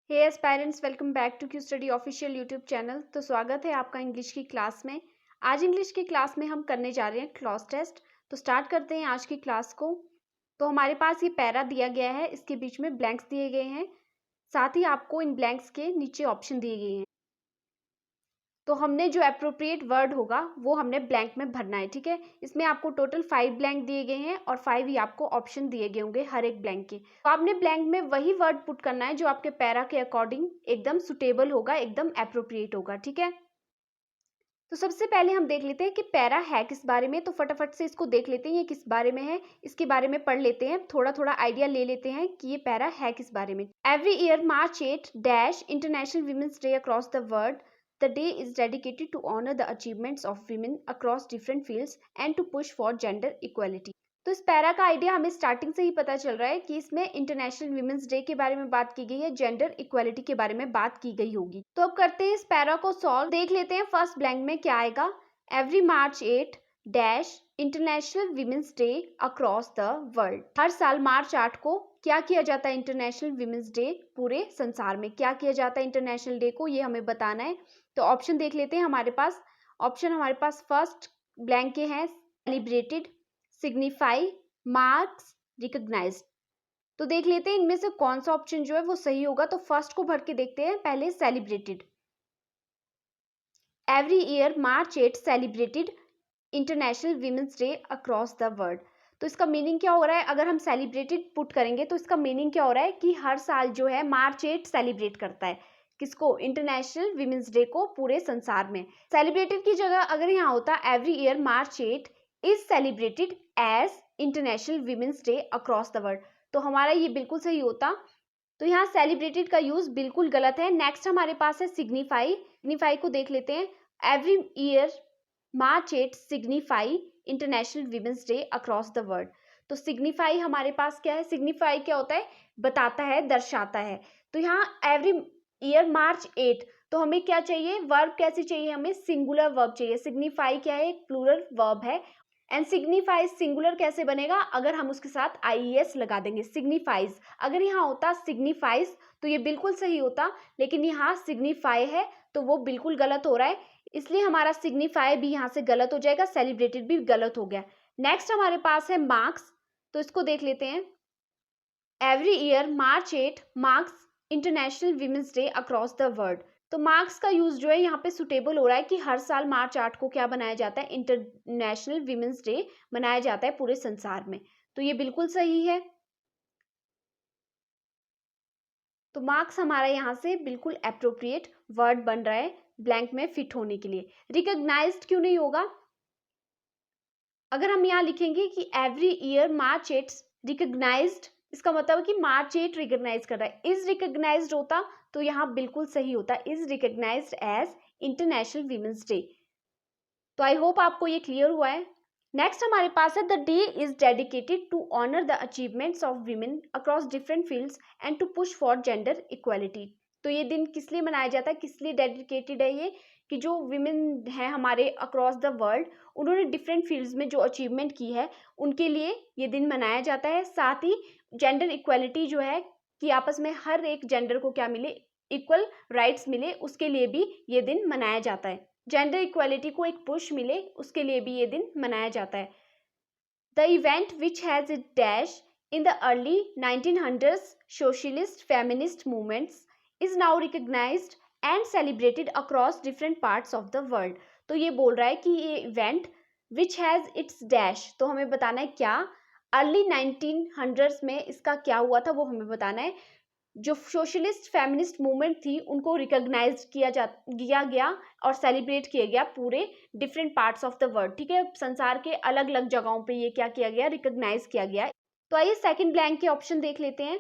Hey aspirants, welcome back to Q Study official YouTube channel. तो स्वागत है आपका इंग्लिश की क्लास में। आज इंग्लिश की क्लास में हम करने जा रहे हैं क्लॉज टेस्ट। तो स्टार्ट करते हैं आज की क्लास को। तो हमारे पास ये पैरा दिया गया है, इसके बीच में ब्लैंक्स दिए गए हैं, साथ ही आपको इन ब्लैंक्स के नीचे ऑप्शन दिए गए हैं। तो हमने जो अप्रोप्रिएट वर्ड होगा वो हमने ब्लैंक में भरना है, ठीक है। इसमें आपको टोटल 5 ब्लैंक दिए गए हैं और 5 ही आपको ऑप्शन दिए गए होंगे हर एक ब्लैंक के। तो आपने ब्लैंक में वही वर्ड पुट करना है जो आपके पैरा के अकॉर्डिंग एकदम सुटेबल होगा, एकदम अप्रोप्रिएट होगा, ठीक है। तो सबसे पहले हम देख लेते हैं कि पैरा है किस बारे में। तो फटाफट से इसको देख लेते हैं ये किस बारे में है, इसके बारे में पढ़ लेते हैं, थोड़ा थोड़ा आइडिया ले लेते हैं कि ये पैरा है किस बारे में। Every year March 8 dash international women's day across the world. The day is dedicated to honor the achievements of women across different fields and to push for gender equality. तो इस पैरा का idea हमें starting से ही पता चल रहा है कि इसमें इंटरनेशनल वीमेंस डे के बारे में बात की गई है, जेंडर इक्वालिटी के बारे में बात की गई होगी। तो अब करते हैं इस पैरा को सॉल्व। देख लेते हैं फर्स्ट ब्लैंक में क्या आएगा। Every March 8 dash international women's day across the world. हर साल मार्च 8 को क्या किया जाता है इंटरनेशनल वीमेंस डे, पूरे संसार में क्या किया जाता है इंटरनेशनल डे को, ये हमें बताना है। तो ऑप्शन देख लेते हैं हमारे पास। ऑप्शन हमारे पास फर्स्ट ब्लैंक के हैं सेलिब्रेटेड, सिग्निफाई, मार्क्स, रिकॉग्नाइज्ड। तो देख लेते हैं इनमें से कौन सा ऑप्शन जो है वो सही होगा। तो फर्स्ट को भर के देखते हैं पहले। Celebrated, every year March 8 celebrated international women's day across the world. तो इसका मीनिंग क्या हो रहा है, अगर हम सेलिब्रेटेड पुट करेंगे तो इसका मीनिंग क्या हो रहा है कि हर साल जो है मार्च 8 सेलिब्रेट करता है किसको, इंटरनेशनल वीमेंस डे को पूरे संसार में। सेलिब्रेटेड की जगह अगर यहाँ होता every year March 8 is celebrated as international women's day across the world, तो हमारा ये बिल्कुल सही होता। तो यहाँ सेलिब्रेटेड का यूज बिल्कुल गलत है। नेक्स्ट हमारे पास है सिग्निफाई। सिग्निफाई को देख लेते हैं। Every year March 8 signify international women's day across the world. तो सिग्निफाई हमारे पास क्या है, सिग्निफाई क्या होता है, बताता है, दर्शाता है। तो यहाँ एवरी ईयर मार्च 8, तो हमें क्या चाहिए, वर्ब कैसी चाहिए, हमें सिंगुलर वर्ब चाहिए। सिग्निफाई क्या है, एक प्लूरल वर्ब है। एंड सिग्निफाइज सिंगुलर कैसे बनेगा, अगर हम उसके साथ आईएस लगा देंगे, सिग्निफाइज। अगर यहाँ होता सिग्निफाइज तो ये बिल्कुल सही होता, लेकिन यहाँ सिग्निफाई है तो वो बिल्कुल गलत हो रहा है, इसलिए हमारा सिग्निफाई भी यहाँ से गलत हो जाएगा, सेलिब्रेटेड भी गलत हो गया। नेक्स्ट हमारे पास है मार्क्स। तो इसको देख लेते हैं। Every year March 8 marks international women's day across the world. तो मार्क्स का यूज जो है यहाँ पे सुटेबल हो रहा है कि हर साल मार्च 8 को क्या बनाया जाता है, इंटरनेशनल वीमेंस डे मनाया जाता है पूरे संसार में। तो ये बिल्कुल सही है। तो मार्क्स हमारा यहाँ से बिल्कुल अप्रोप्रिएट वर्ड बन रहा है ब्लैंक में फिट होने के लिए। रिकॉग्नाइज्ड क्यों नहीं होगा, अगर हम यहाँ लिखेंगे कि एवरी ईयर मार्च 8 रिकॉग्नाइज्ड, इसका मतलब है कि मार्च 8 रिकॉग्नाइज कर रहा है। इज रिकॉग्नाइज्ड होता तो यहाँ बिल्कुल सही होता, is recognised as international women's day. तो आई होप आपको ये क्लियर हुआ है। नेक्स्ट हमारे पास है the day is dedicated to honour the achievements of women across different fields and to push for gender equality. तो ये दिन किस लिए मनाया जाता है, किस लिए डेडिकेटेड है ये, कि जो विमेन है हमारे अक्रॉस द वर्ल्ड, उन्होंने डिफरेंट फील्ड्स में जो अचीवमेंट की है उनके लिए ये दिन मनाया जाता है। साथ ही जेंडर इक्वालिटी जो है कि आपस में हर एक जेंडर को क्या मिले, इक्वल राइट्स मिले, उसके लिए भी ये दिन मनाया जाता है। जेंडर इक्वालिटी को एक पुश मिले उसके लिए भी ये दिन मनाया जाता है। The event which has it dash in the early 1900s socialist feminist movements is now recognized and celebrated across different parts of the world। तो ये बोल रहा है कि ये event which has its dash, तो हमें बताना है क्या, अर्ली 1900s में इसका क्या हुआ था वो हमें बताना है। जो सोशलिस्ट फेमिनिस्ट मूवमेंट थी उनको रिकॉग्नाइज किया गया और सेलिब्रेट किया गया पूरे different parts of the world, ठीक है। संसार के अलग अलग जगहों पे ये क्या किया गया, रिकॉग्नाइज किया गया। तो आइए सेकंड ब्लैंक के ऑप्शन देख लेते हैं।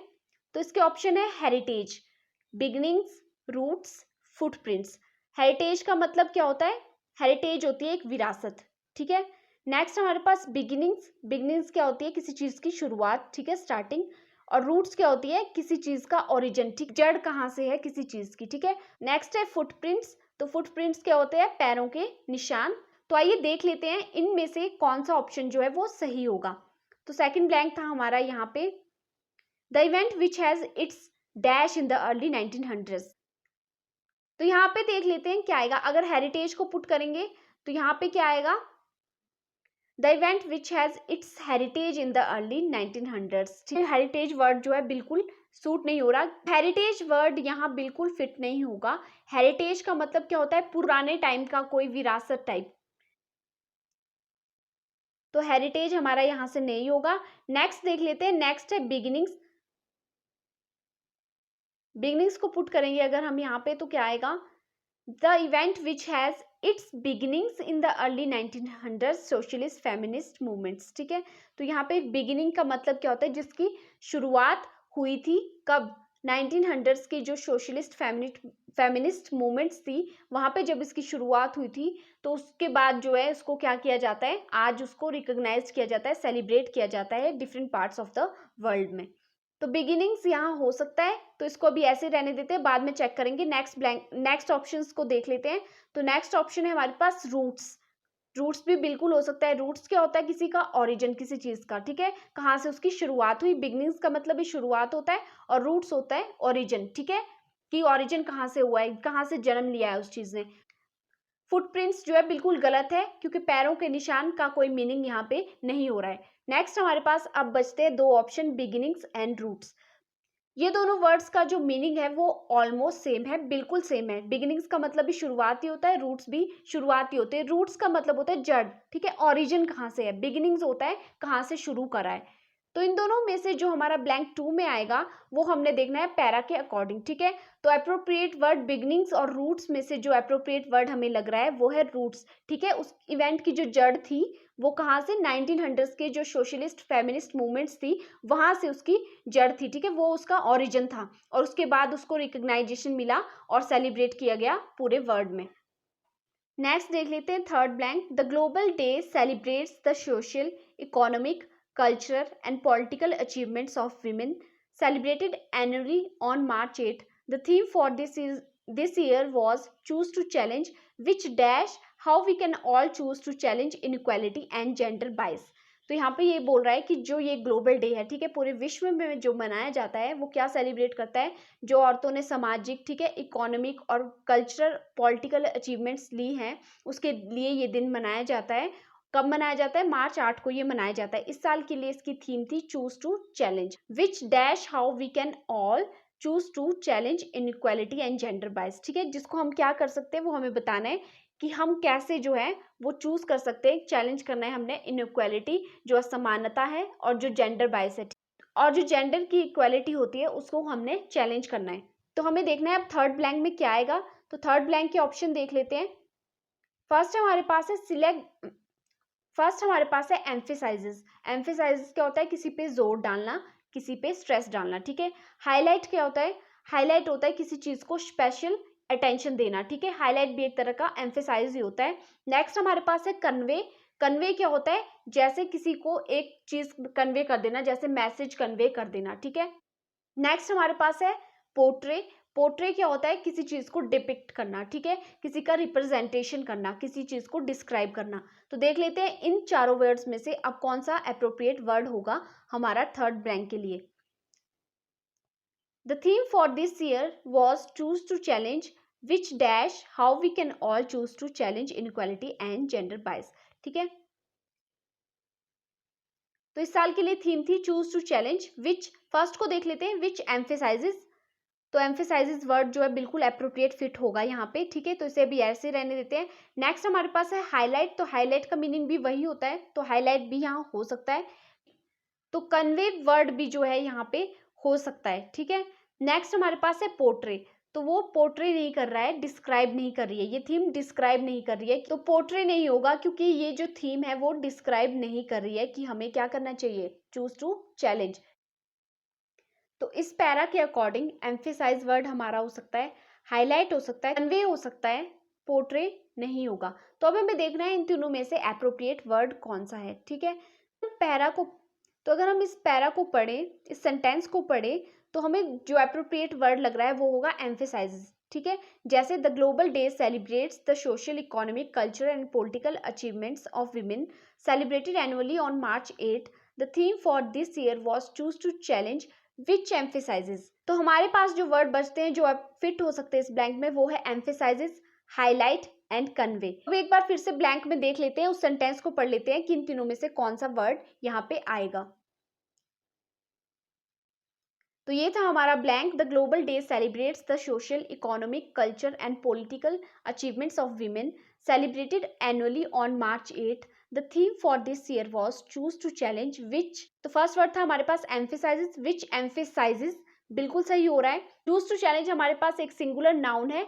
तो इसके ऑप्शन है heritage, beginnings, roots, footprints. Heritage का मतलब क्या होता है, हेरिटेज होती है एक विरासत, ठीक है। नेक्स्ट हमारे पास बिगिनिंग्स, बिगिनिंग्स क्या होती है, किसी चीज की शुरुआत, ठीक है, स्टार्टिंग। और रूट्स क्या होती है, किसी चीज का ओरिजिन, ठीक, जड़ कहाँ से है किसी चीज की, ठीक है। नेक्स्ट है फुटप्रिंट्स। तो फुटप्रिंट्स क्या होते हैं, पैरों के निशान। तो आइए देख लेते हैं इनमें से कौन सा ऑप्शन जो है वो सही होगा। तो सेकंड ब्लैंक था हमारा यहाँ पे, the event which has its dash in the early 1900s। तो यहाँ पे देख लेते हैं क्या आएगा। अगर हेरिटेज को पुट करेंगे तो यहाँ पे क्या आएगा, the event which has its heritage in the early 1900s। Heritage word जो है बिल्कुल सूट नहीं हो रहा, हेरिटेज वर्ड यहाँ बिल्कुल फिट नहीं होगा। हेरिटेज का मतलब क्या होता है, पुराने टाइम का कोई विरासत टाइप, तो हेरिटेज हमारा यहाँ से नहीं होगा। नेक्स्ट देख लेते हैं, नेक्स्ट है बिगिनिंग्स। बिगिनिंग्स को पुट करेंगे अगर हम यहाँ पे तो क्या आएगा, the event which has its beginnings in the early 1900s socialist feminist movements. ठीक है, तो यहाँ पे बिगिनिंग का मतलब क्या होता है, जिसकी शुरुआत हुई थी कब, 1900s की जो सोशलिस्ट फेमिनिस्ट मूवमेंट्स थी वहां पे जब इसकी शुरुआत हुई थी, तो उसके बाद जो है इसको क्या किया जाता है, आज उसको रिकॉग्नाइज किया जाता है, सेलिब्रेट किया जाता है different parts of the world में। तो बिगिनिंग्स यहाँ हो सकता है, तो इसको अभी ऐसे रहने देते हैं, बाद में चेक करेंगे। नेक्स्ट ऑप्शंस को देख लेते हैं। तो नेक्स्ट ऑप्शन है हमारे पास रूट्स। रूट्स भी बिल्कुल हो सकता है। रूट्स क्या होता है, किसी का ओरिजिन, किसी चीज का, ठीक है, कहाँ से उसकी शुरुआत हुई। बिगिनिंग्स का मतलब ही शुरुआत होता है और रूट्स होता है ओरिजिन। ठीक है, कि ओरिजिन कहाँ से हुआ है, कहाँ से जन्म लिया है उस चीज ने। फुटप्रिंट्स जो है बिल्कुल गलत है, क्योंकि पैरों के निशान का कोई मीनिंग यहाँ पे नहीं हो रहा है। नेक्स्ट हमारे पास अब बचते हैं दो ऑप्शन, बिगिनिंग्स एंड रूट्स। ये दोनों वर्ड्स का जो मीनिंग है वो ऑलमोस्ट सेम है, बिल्कुल सेम है। बिगिनिंग्स का मतलब भी शुरुआती होता है, रूट्स भी शुरुआती होते हैं। रूट्स का मतलब होता है जड़, ठीक है, ओरिजिन कहाँ से है। बिगिनिंग्स होता है कहाँ से शुरू करा है। तो इन दोनों में से जो हमारा ब्लैंक 2 में आएगा वो हमने देखना है पैरा के अकॉर्डिंग। ठीक है, तो अप्रोप्रिएट वर्ड बिगिनिंग्स और रूट्स में से जो अप्रोप्रिएट वर्ड हमें लग रहा है वो है रूट्स। ठीक है, उस इवेंट की जो जड़ थी वो कहाँ से, 1900s के जो सोशलिस्ट फेमिनिस्ट मूवमेंट्स थी वहां से उसकी जड़ थी। ठीक है, वो उसका ओरिजिन था और उसके बाद उसको रिकग्नाइजेशन मिला और सेलिब्रेट किया गया पूरे वर्ल्ड में। नेक्स्ट देख लेते हैं third blank, the global day celebrates the social, economic, cultural and political achievements of women, celebrated annually on March 8th. The theme for this year was choose to challenge, which dash how we can all choose to challenge inequality and gender bias. तो यहाँ पे ये बोल रहा है कि जो ये ग्लोबल डे है, ठीक है, पूरे विश्व में जो मनाया जाता है वो क्या सेलिब्रेट करता है, जो औरतों ने सामाजिक, ठीक है, इकोनॉमिक और कल्चरल पॉलिटिकल अचीवमेंट्स ली हैं उसके लिए ये दिन मनाया जाता है। कब मनाया जाता है, मार्च 8 को ये मनाया जाता है। इस साल के लिए इसकी थीम थी choose to challenge, which dash how we can all choose to challenge inequality and gender bias. ठीक है, जिसको हम क्या कर सकते हैं वो हमें बताना है कि हम कैसे जो है वो चूज कर सकते हैं, चैलेंज करना है हमने इनइक्वालिटी, जो असमानता है, और जो जेंडर बाइस है और जो जेंडर की इक्वालिटी होती है उसको हमने चैलेंज करना है। तो हमें देखना है अब थर्ड ब्लैंक में क्या आएगा। तो थर्ड ब्लैंक के ऑप्शन देख लेते हैं। फर्स्ट हमारे पास है सिलेक्ट, फर्स्ट हमारे पास है एम्फेसाइजेस। एम्फेसाइजेस क्या होता है, किसी पे जोर डालना, किसी पे स्ट्रेस डालना। ठीक है, हाईलाइट क्या होता है, हाईलाइट होता है किसी चीज को स्पेशल अटेंशन देना। ठीक है, हाईलाइट भी एक तरह का एम्फेसाइज ही होता है। नेक्स्ट हमारे पास है कन्वे। कन्वे क्या होता है, जैसे किसी को एक चीज कन्वे कर देना, जैसे मैसेज कन्वे कर देना। ठीक है, नेक्स्ट हमारे पास है पोर्ट्रे। पोर्ट्रे क्या होता है, किसी चीज को डिपिक्ट करना। ठीक है, किसी का रिप्रेजेंटेशन करना, किसी चीज को डिस्क्राइब करना। तो देख लेते हैं इन चारों वर्ड्स में से अब कौन सा अप्रोप्रिएट वर्ड होगा हमारा थर्ड ब्लैंक के लिए। The theme for this year was choose to challenge, which dash how we can all choose to challenge inequality and gender bias. ठीक है, तो इस साल के लिए थीम थी choose to challenge, which, first को देख लेते हैं, विच एम्फेसाइजेस। तो एम्फेसाइजेस वर्ड जो है बिल्कुल अप्रोप्रिएट फिट होगा यहाँ पे। ठीक है, तो इसे भी ऐसे रहने देते हैं। नेक्स्ट हमारे पास है हाईलाइट। तो हाईलाइट का मीनिंग भी वही होता है, तो हाईलाइट भी यहाँ हो सकता है। तो कन्वे वर्ड भी जो है यहाँ पे हो सकता है। ठीक है, नेक्स्ट हमारे पास है पोर्ट्रे। तो वो पोर्ट्रे नहीं कर रहा है, डिस्क्राइब नहीं कर रही है, ये थीम डिस्क्राइब नहीं कर रही है, तो पोर्ट्रे नहीं होगा, क्योंकि ये जो थीम है वो डिस्क्राइब नहीं कर रही है कि हमें क्या करना चाहिए, चूज टू चैलेंज। तो इस पैरा के अकॉर्डिंग एम्फेसाइज वर्ड हमारा हो सकता है, हाईलाइट हो सकता है, कन्वे हो सकता है, पोर्ट्रे नहीं होगा। तो अब हमें देखना है इन तीनों में से एप्रोप्रिएट वर्ड कौन सा है। ठीक है, पैरा को, तो अगर हम इस पैरा को पढ़ें, इस सेंटेंस को पढ़ें, तो हमें जो एप्रोप्रिएट वर्ड लग रहा है वो होगा एम्फेसाइज। ठीक है, जैसे the global day celebrates the social, economic, cultural and political achievements of women, celebrated annually on March 8th. The theme for this year was choose to challenge, which emphasizes, तो हमारे पास जो वर्ड बचते हैं जो fit हो सकते हैं इस ब्लैंक में, वो है एम्फेसाइजेस, हाईलाइट एंड कन्वे। अब एक बार फिर से ब्लैंक में देख लेते हैं, उस सेंटेंस को पढ़ लेते हैं कि इन तीनों में से कौन सा वर्ड यहाँ पे आएगा। तो ये था हमारा blank. The global day celebrates the social, economic, culture and political achievements of women, celebrated annually on March 8। The theme for this year was choose to challenge which. तो फर्स्ट वर्ड था हमारे पास एम्फेसाइजेस, विच emphasises, बिल्कुल सही हो रहा है। Choose to challenge हमारे पास एक सिंगुलर नाउन है,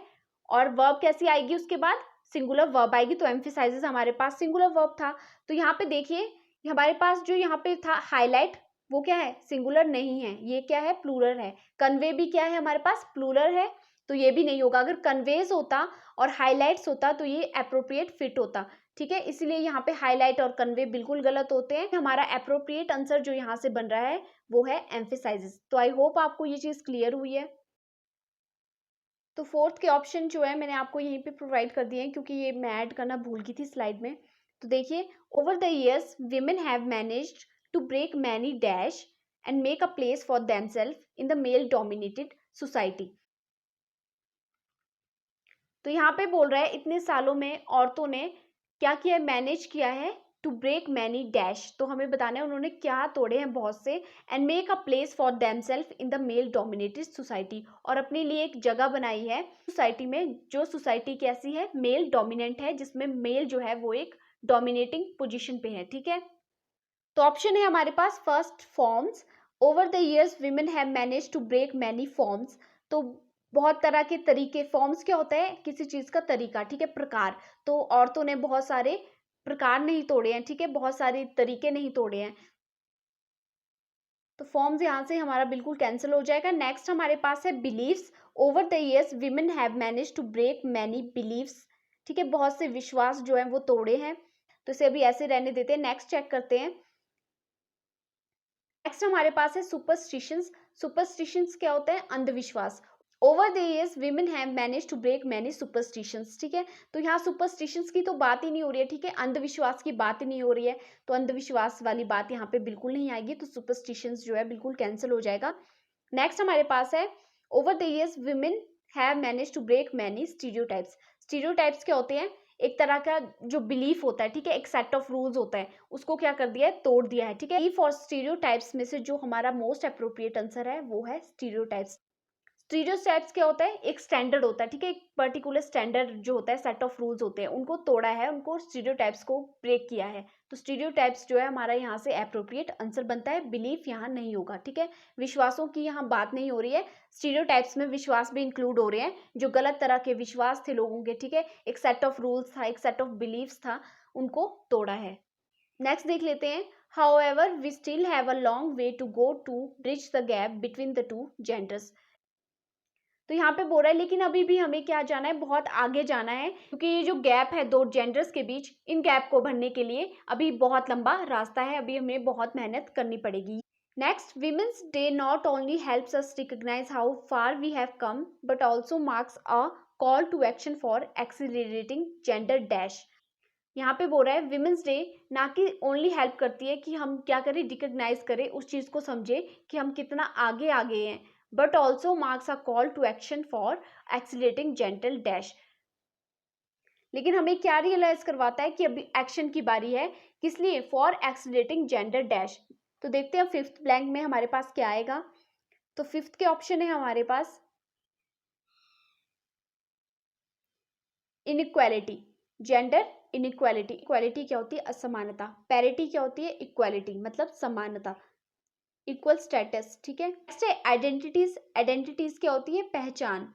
और वर्ब कैसी आएगी उसके बाद, सिंगुलर वर्ब आएगी। तो एम्फेसाइजेस हमारे पास सिंगुलर वर्ब था। तो यहाँ पे देखिए हमारे पास जो यहाँ पे था हाईलाइट, वो क्या है, सिंगुलर नहीं है, ये क्या है, प्लूरल है। कन्वे भी क्या है हमारे पास, प्लूरल है, तो ये भी नहीं होगा। अगर कन्वेज होता और हाईलाइट्स होता तो ये एप्रोप्रिएट फिट होता, ठीक है। इसलिए यहाँ पे हाईलाइट और कन्वे बिल्कुल गलत होते हैं। हमारा एप्रोप्रिएट आंसर जो यहाँ से बन रहा है वो है एम्फेसाइजेस। तो आई होप आपको ये चीज क्लियर हुई है। तो फोर्थ के ऑप्शन जो है मैंने आपको यहीं पे प्रोवाइड कर दिए हैं, क्योंकि ये मैं ऐड करना भूल गई थी स्लाइड में। तो देखिए, over the years women have managed to break many dash and make a place for themself in the male dominated society. तो यहाँ पे बोल रहा है इतने सालों में औरतों ने क्या किया है, मैनेज किया है टू ब्रेक मैनी डैश, तो हमें बताना है उन्होंने क्या तोड़े हैं बहुत से, and make a place for themself in the male dominated society, और अपने लिए एक जगह बनाई है सोसाइटी में, जो सोसाइटी कैसी है, मेल डोमिनेंट है, जिसमें मेल जो है वो एक डोमिनेटिंग पोजिशन पे है, ठीक है। तो ऑप्शन है हमारे पास first, forms. Over the years women have manage to break many forms. तो बहुत तरह के तरीके, फॉर्म्स क्या होता है, किसी चीज का तरीका, ठीक है, प्रकार। तो औरतों ने बहुत सारे प्रकार नहीं तोड़े हैं, ठीक है, बहुत सारे तरीके नहीं तोड़े हैं। तो फॉर्म्स यहाँ से हमारा बिल्कुल कैंसिल हो जाएगा। नेक्स्ट हमारे पास है believes. Over the years women have manage to break many believes, ठीक है, बहुत से विश्वास जो है वो तोड़े हैं। तो इसे अभी ऐसे रहने देते हैं। नेक्स्ट चेक करते हैं। नेक्स्ट हमारे पास है सुपरस्टिशंस। सुपरस्टिशंस क्या होता है, अंधविश्वास। Over the years women have manage to break many superstitions, ठीक है। तो यहाँ सुपरस्टिशंस की तो बात ही नहीं हो रही है, ठीक है, अंधविश्वास की बात ही नहीं हो रही है, तो अंधविश्वास वाली बात यहाँ पे बिल्कुल नहीं आएगी। तो सुपरस्टिशंस जो है बिल्कुल कैंसिल हो जाएगा। नेक्स्ट हमारे पास है over the years women have manage to break many stereotypes. Stereotypes क्या होते हैं, एक तरह का जो बिलीफ होता है, ठीक है, एक सेट ऑफ रूल्स होता है, उसको क्या कर दिया है, तोड़ दिया है, ठीक है। बिलीफ और स्टीरियोटाइप्स में से जो हमारा मोस्ट अप्रोप्रिएट आंसर है वो है स्टीरियोटाइप्स। स्टीरियोटाइप्स क्या होता है, एक स्टैंडर्ड होता है, ठीक है, एक पर्टिकुलर स्टैंडर्ड जो होता है, सेट ऑफ रूल्स होते हैं, उनको तोड़ा है, उनको स्टीरियोटाइप्स को ब्रेक किया है। तो स्टीरियोटाइप्स जो है हमारा यहाँ से एप्रोप्रिएट आंसर बनता है। बिलीफ यहाँ नहीं होगा, ठीक है, विश्वासों की यहाँ बात नहीं हो रही है। स्टीरियोटाइप्स में विश्वास भी इंक्लूड हो रहे हैं, जो गलत तरह के विश्वास थे लोगों के, ठीक है, एक सेट ऑफ रूल्स था, एक सेट ऑफ बिलीव्स था, उनको तोड़ा है। नेक्स्ट देख लेते हैं। However, we still have a long way to go to bridge the gap between the two genders। तो यहाँ पे बोल रहा है लेकिन अभी भी हमें क्या जाना है, बहुत आगे जाना है, क्योंकि ये जो गैप है दो जेंडर्स के बीच, इन गैप को भरने के लिए अभी बहुत लंबा रास्ता है, अभी हमें बहुत मेहनत करनी पड़ेगी। Next, women's day not only helps us recognise how far we have come but also marks a call to action for accelerating gender dash. यहाँ पे बोल रहा है विमेंस डे ना कि ओनली हेल्प करती है कि हम क्या करें, रिकग्नाइज करें, उस चीज को समझे कि हम कितना आगे आ गए हैं, but also marks a call to action for accelerating gentle dash. लेकिन हमें क्या रियलाइज करवाता है कि अभी एक्शन की बारी है, किस लिए, फॉर एक्सीलरेटिंग जेंडर डैश। तो देखते हैं फिफ्थ ब्लैंक में हमारे पास क्या आएगा। तो फिफ्थ के ऑप्शन है हमारे पास इनइक्वालिटी, जेंडर इनइक्वालिटी। इक्वालिटी क्या होती है, असमानता। पैरिटी क्या होती है, इक्वालिटी मतलब समानता, इक्वल स्टेटस, ठीक है। नेक्स्ट है आइडेंटिटीज। आइडेंटिटीज क्या होती है, पहचान।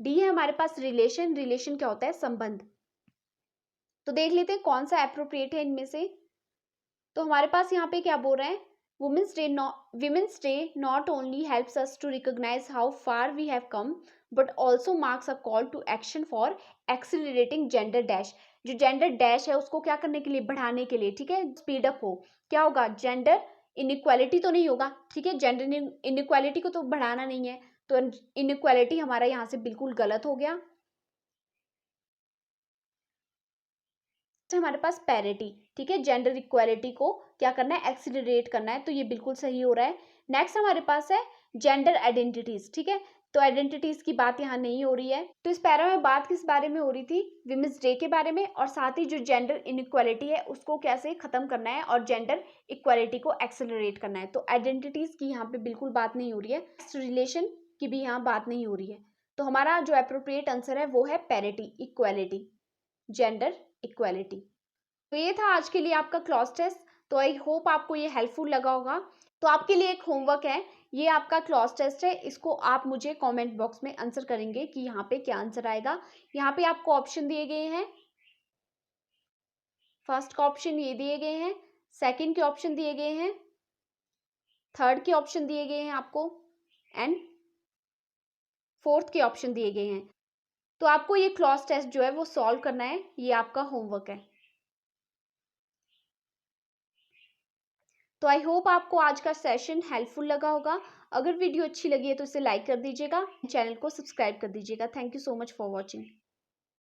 डी है हमारे पास रिलेशन। रिलेशन क्या होता है, संबंध। तो देख लेते हैं कौन सा एप्रोप्रिएट है इनमें से। तो हमारे पास यहाँ पे क्या बोल रहे हैं, women's day not only helps us to recognise how far we have come but also marks a call to action for accelerating gender dash. जो जेंडर डैश है उसको क्या करने के लिए, बढ़ाने के लिए, ठीक है, स्पीड अप हो। क्या होगा, जेंडर इनइक्वालिटी तो नहीं होगा, ठीक है, जेंडर इनइक्वालिटी को तो बढ़ाना नहीं है, तो इनइक्वालिटी हमारा यहाँ से बिल्कुल गलत हो गया। हमारे पास पैरिटी, ठीक है, जेंडर इक्वालिटी को क्या करना है, एक्सीलरेट करना है, तो ये बिल्कुल सही हो रहा है। नेक्स्ट हमारे पास है जेंडर आइडेंटिटीज, ठीक है। तो आइडेंटिटीज की बात यहाँ नहीं हो रही है। तो इस पैरा में बात किस बारे में हो रही थी, विमेंस डे के बारे में, और साथ ही जो जेंडर इनइक्वालिटी है उसको कैसे खत्म करना है और जेंडर इक्वालिटी को एक्सेलरेट करना है। तो आइडेंटिटीज की यहाँ पे बिल्कुल बात नहीं हो रही है, रिलेशन की भी यहाँ बात नहीं हो रही है। तो हमारा जो अप्रोप्रिएट आंसर है वो है पैरिटी, इक्वालिटी, जेंडर इक्वालिटी। तो ये था आज के लिए आपका क्लॉज टेस्ट। तो आई होप आपको ये हेल्पफुल लगा होगा। तो आपके लिए एक होमवर्क है, ये आपका क्लॉज टेस्ट है, इसको आप मुझे कमेंट बॉक्स में आंसर करेंगे कि यहाँ पे क्या आंसर आएगा। यहाँ पे आपको ऑप्शन दिए गए हैं, फर्स्ट का ऑप्शन ये दिए गए हैं, सेकंड के ऑप्शन दिए गए हैं, थर्ड के ऑप्शन दिए गए हैं आपको, एंड फोर्थ के ऑप्शन दिए गए हैं। तो आपको ये क्लॉज टेस्ट जो है वो सॉल्व करना है, ये आपका होमवर्क है। तो आई होप आपको आज का सेशन हेल्पफुल लगा होगा। अगर वीडियो अच्छी लगी है तो इसे लाइक कर दीजिएगा, चैनल को सब्सक्राइब कर दीजिएगा। Thank you so much for watching.